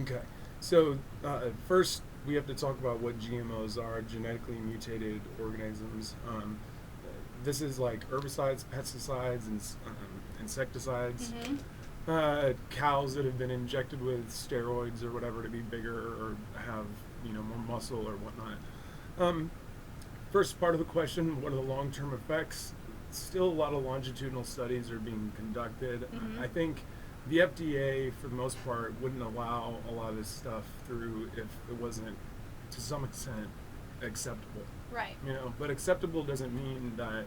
Okay. So first, we have to talk about what GMOs are, genetically mutated organisms. This is like herbicides, pesticides, and insecticides. Mm-hmm. Cows that have been injected with steroids or whatever to be bigger or have more muscle or whatnot. Um, First part of the question: what are the long-term effects? Still, a lot of longitudinal studies are being conducted. Mm-hmm. I think the FDA, for the most part, wouldn't allow a lot of this stuff through if it wasn't, to some extent, acceptable. Right. But acceptable doesn't mean that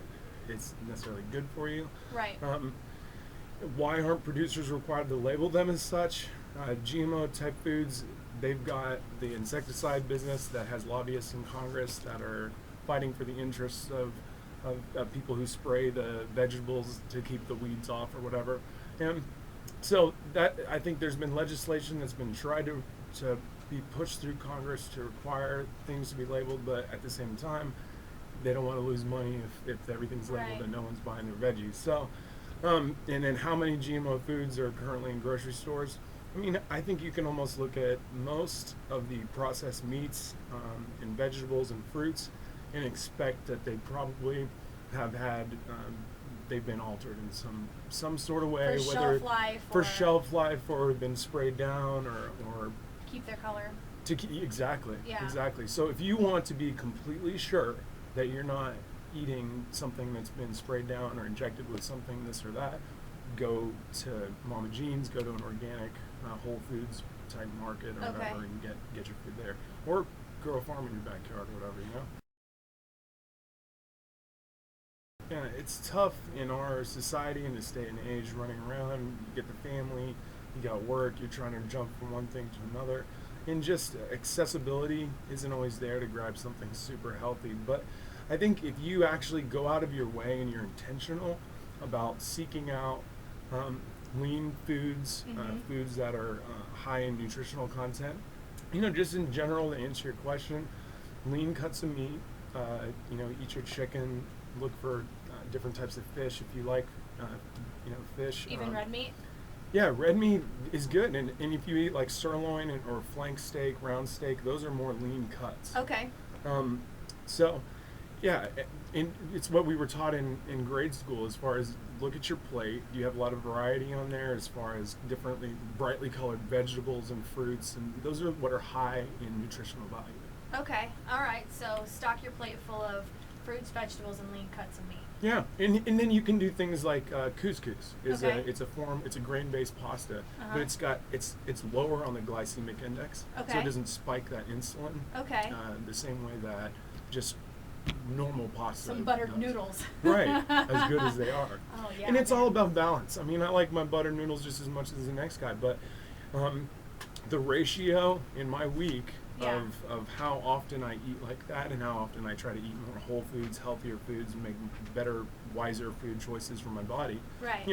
it's necessarily good for you. Right. Why aren't producers required to label them as such? GMO type foods, they've got the insecticide business that has lobbyists in Congress that are fighting for the interests of people who spray the vegetables to keep the weeds off or whatever. And so that, I think there's been legislation that's been tried to be pushed through Congress to require things to be labeled, but at the same time, they don't want to lose money if everything's labeled Right. and no one's buying their veggies. So, and then how many GMO foods are currently in grocery stores? I mean, I think you can almost look at most of the processed meats and vegetables and fruits and expect that they probably have had they've been altered in some sort of way, For whether shelf life. for Or shelf life or been sprayed down or keep their color. to keep, exactly. Yeah. Exactly. So if you want to be completely sure that you're not eating something that's been sprayed down or injected with something this or that, go to Mama Jean's, go to an organic Whole Foods type market or Okay. whatever, and get your food there, or grow a farm in your backyard or whatever. Yeah, it's tough in our society in this day and age, running around. You get the family, you got work, you're trying to jump from one thing to another, and just accessibility isn't always there to grab something super healthy. But I think if you actually go out of your way and you're intentional about seeking out lean foods, Mm-hmm. foods that are high in nutritional content, just in general, to answer your question, lean cuts of meat. Eat your chicken. Look for different types of fish if you like. Fish. Even red meat. Yeah, red meat is good, and if you eat like sirloin or flank steak, round steak, those are more lean cuts. Okay. Um, so, yeah, and it's what we were taught in grade school as far as look at your plate. You have a lot of variety on there as far as differently, brightly colored vegetables and fruits, and those are what are high in nutritional value. Okay. All right. So stock your plate full of fruits, vegetables, and lean cuts of meat. Yeah, and then you can do things like couscous. Okay. It's a grain-based pasta, Uh-huh. but it's lower on the glycemic index, so Okay. it doesn't spike that insulin. Okay. The same way that just normal pasta. Some buttered does. noodles. Right, as good as they are. Oh yeah. And it's all about balance. I mean, I like my buttered noodles just as much as the next guy, but the ratio in my week Yeah. of how often I eat like that and how often I try to eat more whole foods, healthier foods, and make better, wiser food choices for my body. Right.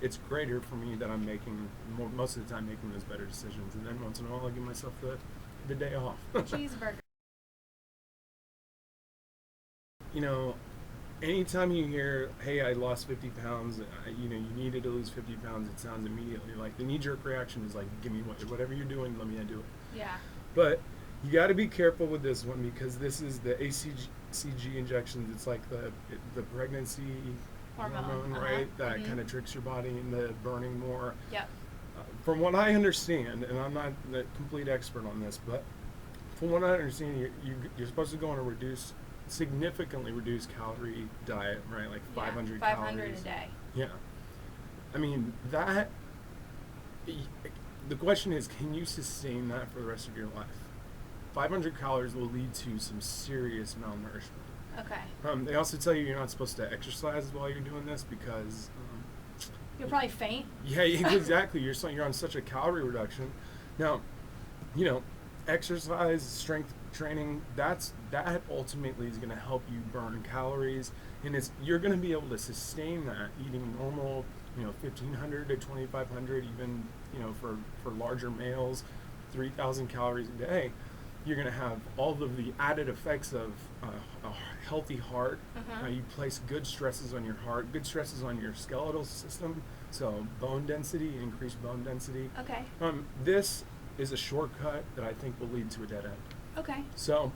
It's greater for me that I'm making most of the time making those better decisions, and then once in a while I give myself the day off. Cheeseburger. Anytime you hear, "Hey, I lost 50 pounds," you needed to lose 50 pounds, it sounds immediately like the knee-jerk reaction is like, "Give me whatever you're doing, let me do it." Yeah. But you got to be careful with this one because this is the ACG injections. It's like the pregnancy hormone, Uh-huh. right? That Mhm. kind of tricks your body into burning more. Yep. From what I understand, and I'm not the complete expert on this, but from what I understand, you're supposed to go on a significantly reduced calorie diet, right? Like 500 Yeah. 500 calories a day. Yeah. I mean, the question is, can you sustain that for the rest of your life? 500 calories will lead to some serious malnourishment. Okay. They also tell you you're not supposed to exercise while you're doing this because, You'll probably faint. yeah, exactly. You're on such a calorie reduction. Now, exercise, strength training, that ultimately is going to help you burn calories, and you're going to be able to sustain that eating normal, 1,500 to 2,500, even for larger males, 3,000 calories a day. You're going to have all of the added effects of a healthy heart. Uh-huh. You place good stresses on your heart, good stresses on your skeletal system, so bone density, increased bone density. Okay. This is a shortcut that I think will lead to a dead end. Okay. So,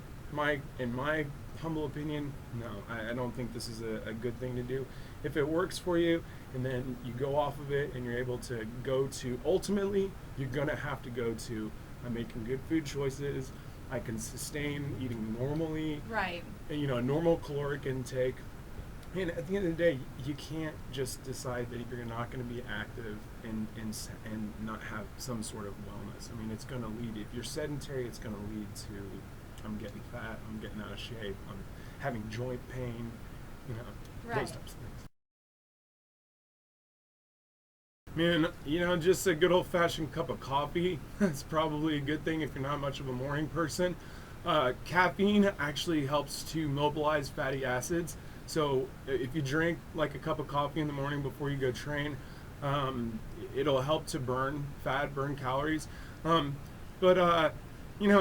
in my humble opinion, no, I don't think this is a good thing to do. If it works for you, and then you go off of it, and you're able to go to, ultimately, you're gonna have to go to, I'm making good food choices, I can sustain eating normally, Right. and, a normal caloric intake. And at the end of the day, you can't just decide that you're not going to be active and not have some sort of wellness. I mean, it's going to lead, if you're sedentary, it's going to lead to, I'm getting fat, I'm getting out of shape, I'm having joint pain, Right. those types of things. Man, just a good old-fashioned cup of coffee. That's probably a good thing if you're not much of a morning person. Caffeine actually helps to mobilize fatty acids. So if you drink like a cup of coffee in the morning before you go train, it'll help to burn fat, burn calories. But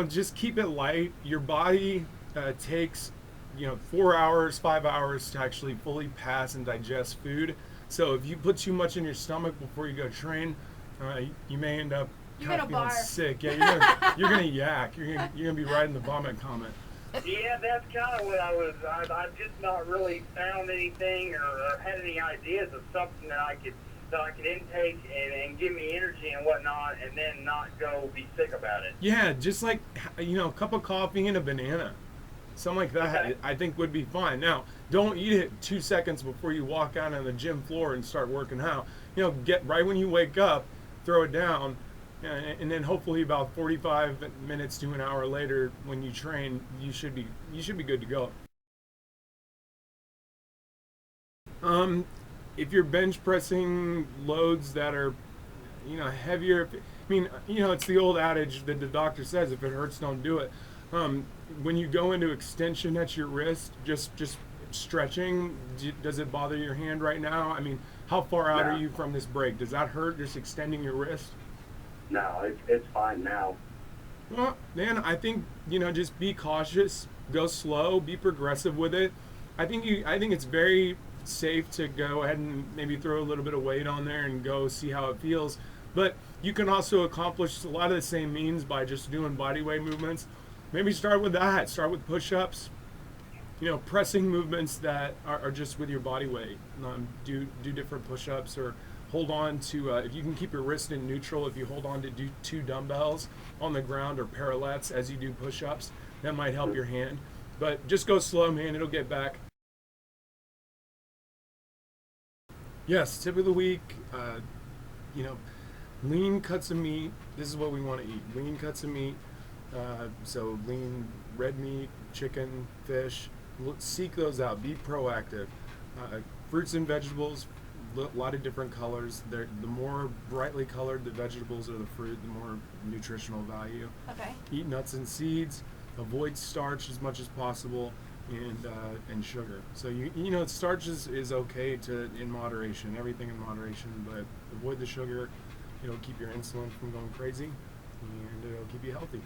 just keep it light. Your body takes 4 hours, 5 hours to actually fully pass and digest food. So if you put too much in your stomach before you go train, you may end up You're kind of gonna feeling barf. sick. Yeah, you're gonna yak. You're gonna be riding the vomit comet. Yeah, that's kind of what I've just not really found anything or had any ideas of something that I could intake and give me energy and whatnot, and then not go be sick about it. Yeah, just like a cup of coffee and a banana, something like that. Okay. I think would be fine. Now, don't eat it 2 seconds before you walk out on the gym floor and start working out. Get right when you wake up, throw it down, and then hopefully about 45 minutes to an hour later, when you train, you should be good to go. If you're bench pressing loads that are, heavier, it's the old adage that the doctor says, if it hurts, don't do it. When you go into extension at your wrist, just stretching, does it bother your hand right now? I mean, how far out No. are you from this break? Does that hurt, just extending your wrist? No, it's fine now. Well, then I think just be cautious, go slow, be progressive with it. I think it's very safe to go ahead and maybe throw a little bit of weight on there and go see how it feels. But you can also accomplish a lot of the same means by just doing body weight movements. Maybe start with that. Start with push-ups. Pressing movements that are just with your body weight. Do different push-ups, or hold on to, if you can keep your wrist in neutral, if you hold on to do 2 dumbbells on the ground or parallettes as you do push-ups, that might help your hand. But just go slow, man. It'll get back. Yes, tip of the week, lean cuts of meat. This is what we want to eat. Lean cuts of meat. So lean red meat, chicken, fish. Seek those out. Be proactive. Fruits and vegetables, a lot of different colors. The more brightly colored the vegetables or the fruit, the more nutritional value. Okay. Eat nuts and seeds. Avoid starch as much as possible, and sugar. So starch is okay in moderation. Everything in moderation, but avoid the sugar. It'll keep your insulin from going crazy, and it'll keep you healthy.